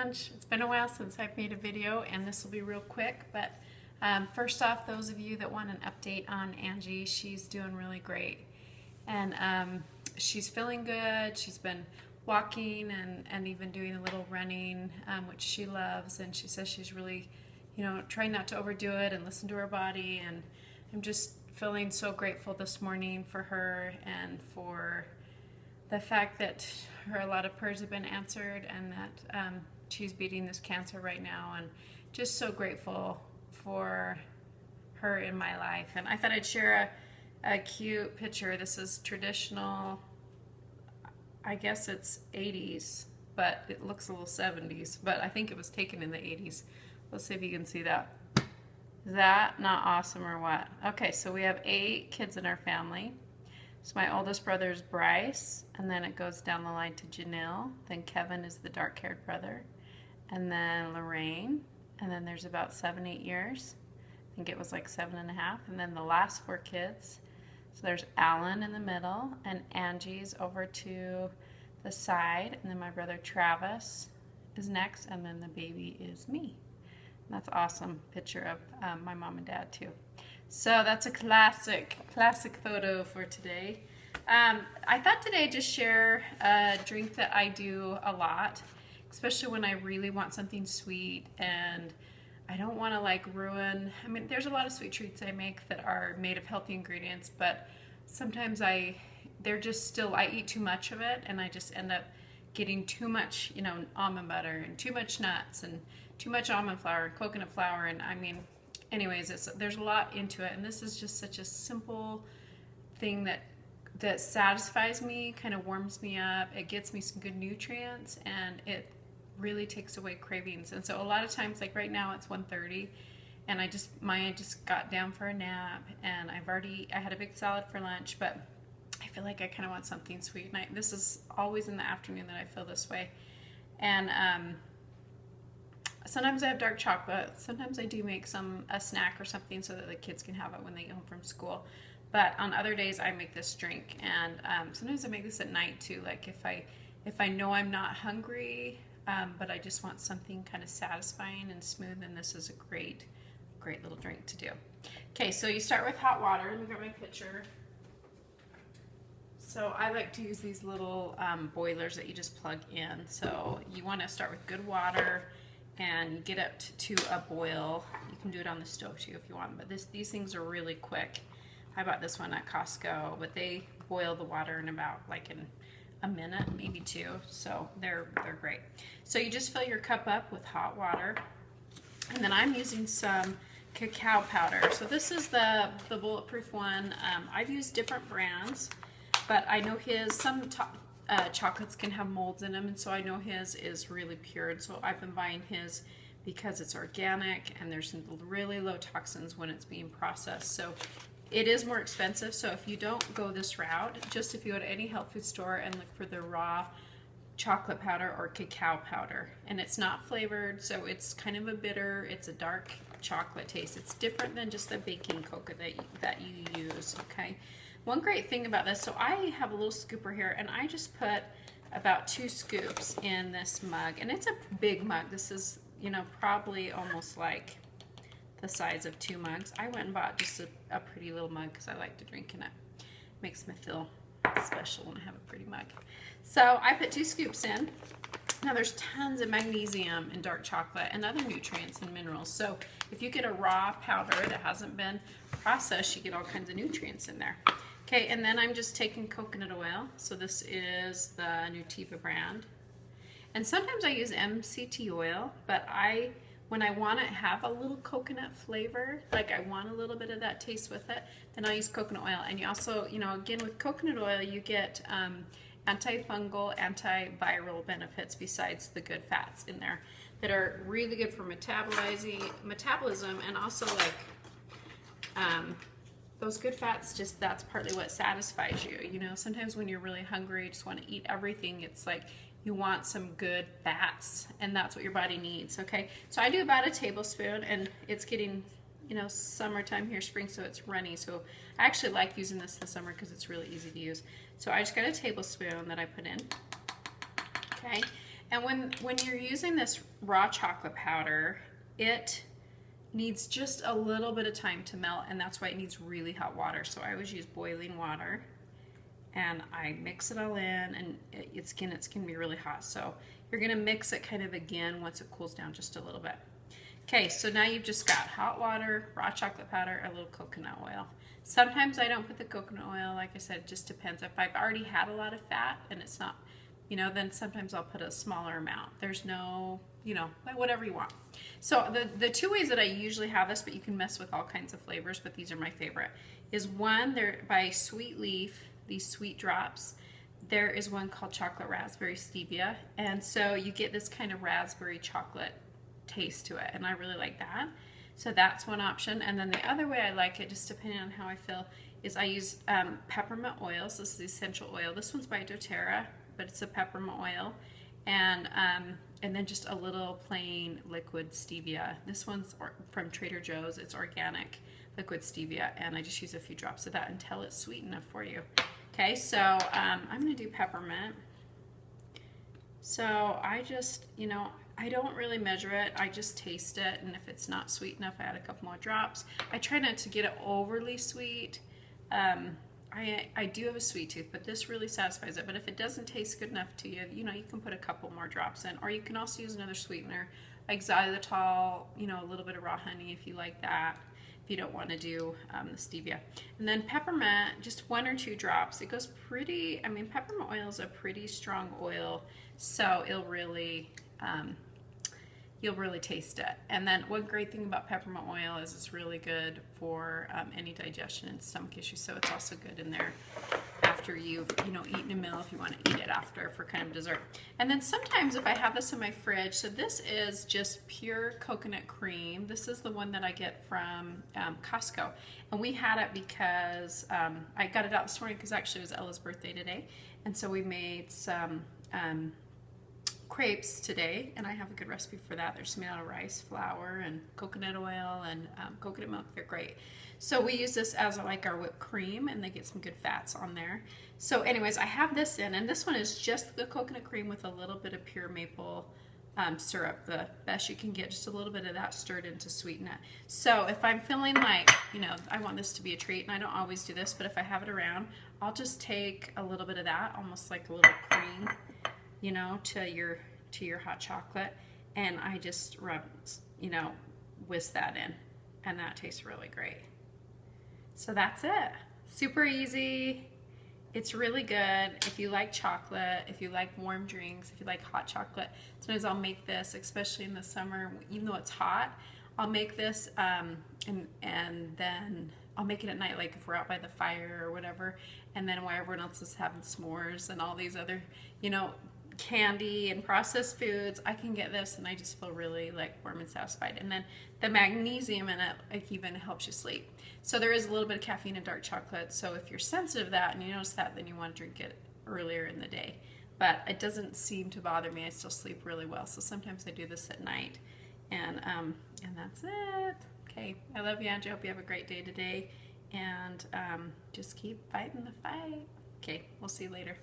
lunch. It's been a while since I've made a video, and this will be real quick, but first off, those of you that want an update on Angie, she's doing really great, and she's feeling good. She's been walking and even doing a little running, which she loves, and she says she's really, trying not to overdo it and listen to her body, and I'm just feeling so grateful this morning for her and for the fact that a lot of prayers have been answered, and that she's beating this cancer right now, and just so grateful for her in my life. And I thought I'd share a cute picture. This is traditional, I guess it's 80s, but it looks a little 70s, but I think it was taken in the 80s. Let's see if you can see that. Is that not awesome or what? Okay, so we have 8 kids in our family. So my oldest brother is Bryce, and then it goes down the line to Janelle. Then Kevin is the dark-haired brother, and then Lorraine, and then there's about 7-8 years. I think it was like 7.5, and then the last 4 kids. So there's Alan in the middle, and Angie's over to the side, and then my brother Travis is next, and then the baby is me. And that's an awesome picture of my mom and dad too. So that's a classic photo for today. I thought today I'd just share a drink that I do a lot, especially when I really want something sweet and I don't want to like ruin. I mean, there's a lot of sweet treats I make that are made of healthy ingredients, but sometimes they're just still, I eat too much of it, and I just end up getting too much, almond butter and too much nuts and too much almond flour and coconut flour, and I mean, anyways, there's a lot into it, and this is just such a simple thing that satisfies me, kind of warms me up. It gets me some good nutrients, and it really takes away cravings. And so a lot of times, like right now, it's 1:30, and Maya just got down for a nap, and I had a big salad for lunch, but I feel like I kind of want something sweet. And this is always in the afternoon that I feel this way, and sometimes I have dark chocolate. Sometimes I do make a snack or something so that the kids can have it when they get home from school. But on other days, I make this drink, and sometimes I make this at night too. Like if I know I'm not hungry, but I just want something kind of satisfying and smooth, then this is a great little drink to do. Okay, so you start with hot water. Let me grab my pitcher. So I like to use these little boilers that you just plug in. So you want to start with good water, and you get up to a boil. You can do it on the stove too if you want, but these things are really quick. I bought this one at Costco, but they boil the water in about like in a minute, maybe 2, so they're great. So you just fill your cup up with hot water, and then I'm using some cacao powder. So this is the bulletproof one. I've used different brands, but I know some chocolates can have molds in them, and so I know his is really pure, and so I've been buying his because it's organic and there's really low toxins when it's being processed. So it is more expensive, so if you don't go this route, just if you go to any health food store and look for the raw chocolate powder or cacao powder, and it's not flavored, so it's kind of a bitter, it's a dark chocolate taste. It's different than just the baking cocoa that you use, okay? One great thing about this, so I have a little scooper here, and I just put about 2 scoops in this mug, and it's a big mug. This is, probably almost like the size of 2 mugs. I went and bought just a pretty little mug because I like to drink in it. Makes me feel special when I have a pretty mug. So I put 2 scoops in. Now there's tons of magnesium in dark chocolate and other nutrients and minerals. So if you get a raw powder that hasn't been processed, you get all kinds of nutrients in there. Okay, and then I'm just taking coconut oil. So this is the Nutiva brand. And sometimes I use MCT oil, but when I want to have a little coconut flavor, like I want a little bit of that taste with it, then I use coconut oil. And you also, again, with coconut oil, you get antifungal, antiviral benefits besides the good fats in there that are really good for metabolism, and also like those good fats, that's partly what satisfies you. Sometimes when you're really hungry, you just want to eat everything. It's like you want some good fats, and that's what your body needs, okay? So I do about a tablespoon, and it's getting, summertime here, spring, so it's runny. So I actually like using this in the summer because it's really easy to use. So I just got a tablespoon that I put in, okay? And when you're using this raw chocolate powder, it needs just a little bit of time to melt, and that's why it needs really hot water. So I always use boiling water, and I mix it all in, and it's gonna be really hot. So you're gonna mix it kind of again once it cools down just a little bit. Okay, so now you've just got hot water, raw chocolate powder, a little coconut oil. Sometimes I don't put the coconut oil, like I said, it just depends. If I've already had a lot of fat and it's not, you know, then sometimes I'll put a smaller amount. There's no, you know, whatever you want. So the two ways that I usually have this, but you can mess with all kinds of flavors, but these are my favorite, is one, they're by Sweet Leaf, these sweet drops. There is one called Chocolate Raspberry Stevia, and so you get this kind of raspberry chocolate taste to it, and I really like that. So that's one option. And then the other way I like it, just depending on how I feel, is I use peppermint oils. This is the essential oil. This one's by doTERRA, but it's a peppermint oil, and then just a little plain liquid stevia. This one's from Trader Joe's. It's organic liquid stevia, and I just use a few drops of that until it's sweet enough for you. Okay, so I'm going to do peppermint. So I just, you know, I don't really measure it. I just taste it, and if it's not sweet enough, I add a couple more drops. I try not to get it overly sweet. I do have a sweet tooth, but this really satisfies it. But if it doesn't taste good enough to you, you know, you can put a couple more drops in, or you can also use another sweetener like xylitol, you know, a little bit of raw honey if you like that, if you don't want to do the stevia. And then peppermint, just 1 or 2 drops. It goes pretty, I mean, peppermint oil is a pretty strong oil, so it'll really, you'll really taste it. And then one great thing about peppermint oil is it's really good for any digestion and stomach issues, so it's also good in there after you've, you know, eaten a meal, if you want to eat it after for kind of dessert. And then sometimes if I have this in my fridge, so this is just pure coconut cream. This is the one that I get from Costco, and we had it because I got it out this morning because actually it was Ella's birthday today, and so we made some crepes today, and I have a good recipe for that. They're just made out of rice flour and coconut oil and coconut milk. They're great. So we use this as like our whipped cream, and they get some good fats on there. So anyways, I have this in, and this one is just the coconut cream with a little bit of pure maple syrup, the best you can get, just a little bit of that stirred in to sweeten it. So if I'm feeling like, you know, I want this to be a treat, and I don't always do this, but if I have it around, I'll just take a little bit of that, almost like a little cream, you know, to your hot chocolate, and I just rub, you know, whisk that in, and that tastes really great. So that's it. Super easy. It's really good. If you like chocolate, if you like warm drinks, if you like hot chocolate, sometimes I'll make this, especially in the summer, even though it's hot, I'll make this and then I'll make it at night, like if we're out by the fire or whatever, and then while everyone else is having s'mores and all these other, you know, candy and processed foods, I can get this and I just feel really like warm and satisfied. And then the magnesium in it, like, even helps you sleep. So there is a little bit of caffeine in dark chocolate, so if you're sensitive to that and you notice that, then you want to drink it earlier in the day. But it doesn't seem to bother me. I still sleep really well, so sometimes I do this at night. And that's it. Okay, I love you, Angie. I hope you have a great day today, and just keep fighting the fight. Okay, we'll see you later.